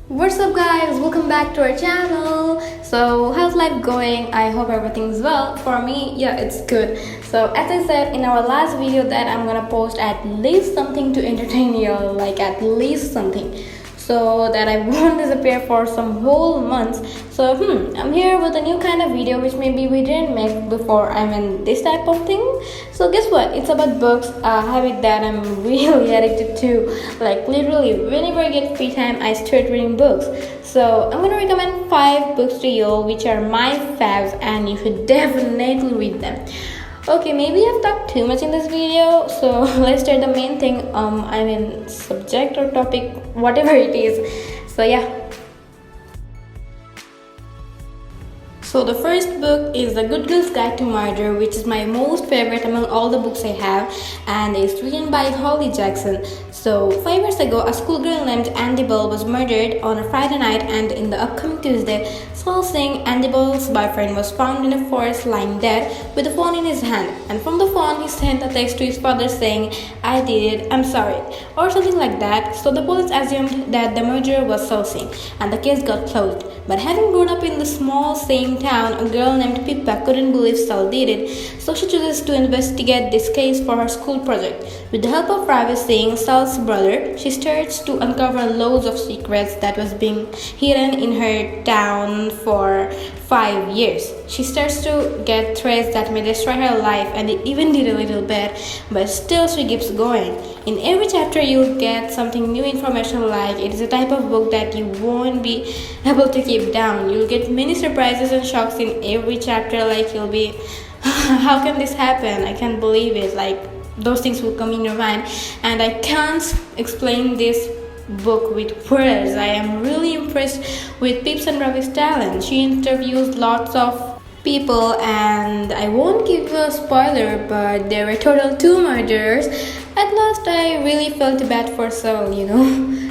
What's up guys, welcome back to our channel. So how's life going? I hope everything's well. For me, yeah, it's good. So as I said in our last video that I'm gonna post at least something to entertain you, like at least something, so that I won't disappear for some whole months. So I'm here with a new kind of video which maybe we didn't make before. I mean this type of thing. So guess what? It's about books, a habit that I'm really addicted to. Like literally, whenever I get free time, I start reading books. So I'm gonna recommend 5 books to you, which are my faves, and you should definitely read them. Okay, maybe I've talked too much in this video, so let's start the main thing. I mean subject or topic, whatever it is. So yeah. So the first book is The Good Girl's Guide to Murder, which is my most favorite among all the books I have, and it's written by Holly Jackson. So 5 years ago, a schoolgirl named Andy Bell was murdered on a Friday night, and in the upcoming Tuesday, Saul Singh, Andy Bell's boyfriend, was found in a forest lying dead with a phone in his hand. And from the phone, he sent a text to his father saying, "I did it, I'm sorry," or something like that. So the police assumed that the murderer was Saul Singh, and the case got closed. But having grown up in the small same town, a girl named Pippa couldn't believe Saul did it, so she chooses to investigate this case for her school project. With the help of Ravi Singh, Saul's brother, she starts to uncover loads of secrets that was being hidden in her town for 5 years. She starts to get threats that may destroy her life, and it even did a little bit, but still she keeps going. In every chapter you'll get something new information, like it is a type of book that you won't be able to keep down. You'll get many surprises and shocks in every chapter, like you'll be how can this happen? I can't believe it. Like those things will come in your mind, and I can't explain this book with words. I am really impressed with Pips and Ravi's talent. She interviews lots of people, and I won't give you a spoiler, but there were total 2 murderers. At last, I really felt bad for Saul.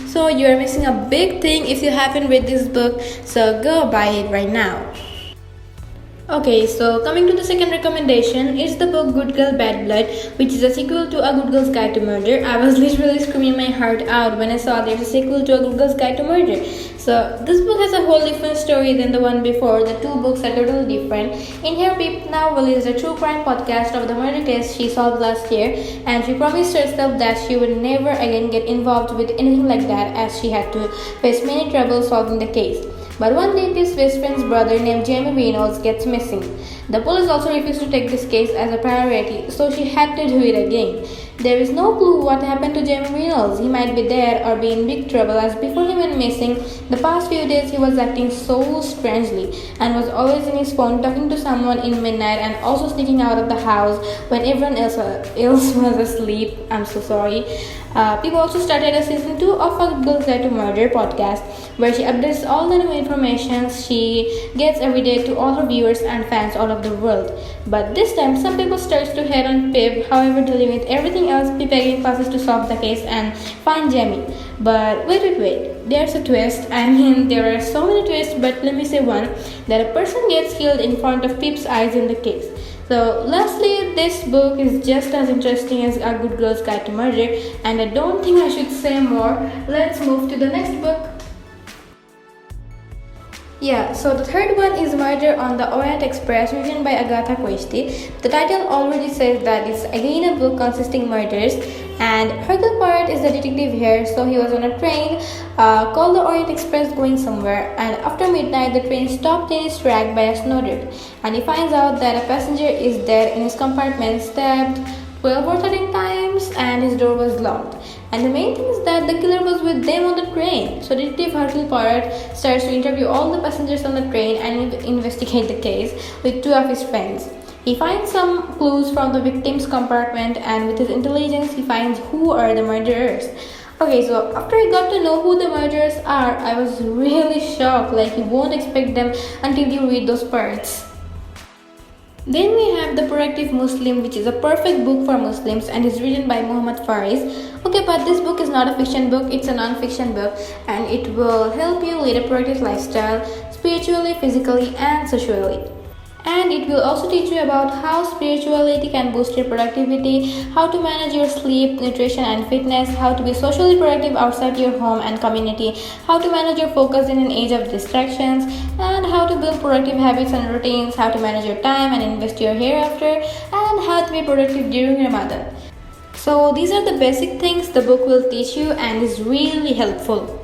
So you're missing a big thing if you haven't read this book, so go buy it right now. Okay, so coming to the second recommendation, it's the book Good Girl Bad Blood, which is a sequel to A Good Girl's Guide to Murder. I was literally screaming my heart out when I saw there's a sequel to A Good Girl's Guide to Murder. So this book has a whole different story than the one before. The 2 books are totally different. In here, Pip now released a true crime podcast of the murder case she solved last year, and she promised herself that she would never again get involved with anything like that, as she had to face many trouble solving the case. But one day, Pip's best friend's brother named Jamie Reynolds gets missing. The police also refused to take this case as a priority, so she had to do it again. There is no clue what happened to Jamie Reynolds. He might be dead or be in big trouble, as before he went missing, the past few days he was acting so strangely and was always in his phone talking to someone in midnight, and also sneaking out of the house when everyone else was asleep. I'm so sorry. People also started a season 2 of A Girl's Guide to Murder podcast, where she updates all the new information she gets every day to all her viewers and fans all over the world. But this time, some people start to hate on Pip. However, dealing with everything else, Pip again passes to solve the case and find Jamie. But wait, there's a twist. I mean, there are so many twists, but let me say one, that a person gets killed in front of Pip's eyes in the case. So lastly, this book is just as interesting as A Good Girl's Guide to Murder, and I don't think I should say more. Let's move to the next book. Yeah, so the third one is Murder on the Orient Express, written by Agatha Christie. The title already says that it's again a book consisting murders, and Hercule Poirot is the detective here. So he was on a train called the Orient Express going somewhere, and after midnight the train stopped in its track by a snowdrift, and he finds out that a passenger is dead in his compartment, stabbed 12 or 13 times, and his door was locked. And the main thing is that the killer was with them on the train. So Detective Hercule Poirot starts to interview all the passengers on the train and investigate the case with 2 of his friends. He finds some clues from the victim's compartment, and with his intelligence he finds who are the murderers. Okay, so after I got to know who the murderers are, I was really shocked. Like, you won't expect them until you read those parts. Then we have The Proactive Muslim, which is a perfect book for Muslims and is written by Muhammad Faris. Okay, but this book is not a fiction book, it's a non-fiction book, and it will help you lead a productive lifestyle spiritually, physically, and socially. And it will also teach you about how spirituality can boost your productivity, how to manage your sleep, nutrition, and fitness, how to be socially productive outside your home and community, how to manage your focus in an age of distractions, and how to build productive habits and routines, how to manage your time and invest your hereafter, and how to be productive during Ramadan. So, these are the basic things the book will teach you and is really helpful.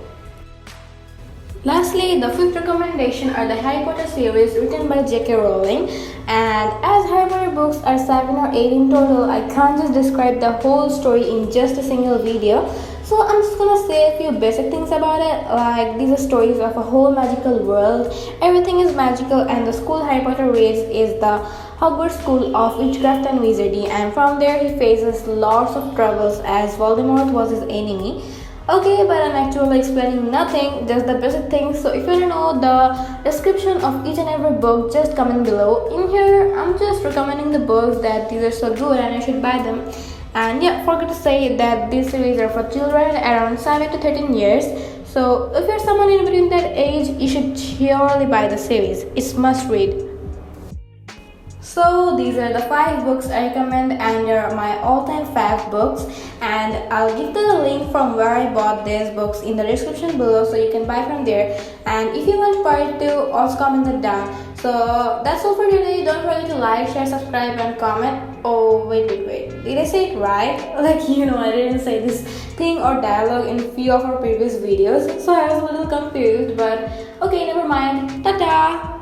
Lastly, the fifth recommendation are the Harry Potter series written by J.K. Rowling. And as Harry Potter books are 7 or 8 in total, I can't just describe the whole story in just a single video. So I'm just gonna say a few basic things about it, like these are stories of a whole magical world. Everything is magical, and the school Harry Potter reads is the Hogwarts School of Witchcraft and Wizardry, and from there he faces lots of troubles as Voldemort was his enemy. Okay, but I'm actually explaining nothing, just the basic things. So if you want to know the description of each and every book, just comment below. In here, I'm just recommending the books that these are so good and I should buy them. And yeah, forget to say that these series are for children around 7 to 13 years. So if you're someone in between that age, you should surely buy the series. It's must read. So these are the 5 books I recommend, and they're my all-time 5 books, and I'll give the link from where I bought these books in the description below, so you can buy from there. And if you want part 2, also comment it down. So that's all for today. Don't forget to like, share, subscribe, and comment. Oh wait, did I say it right? Like, I didn't say this thing or dialogue in few of our previous videos, so I was a little confused, but okay, never mind. Ta-ta!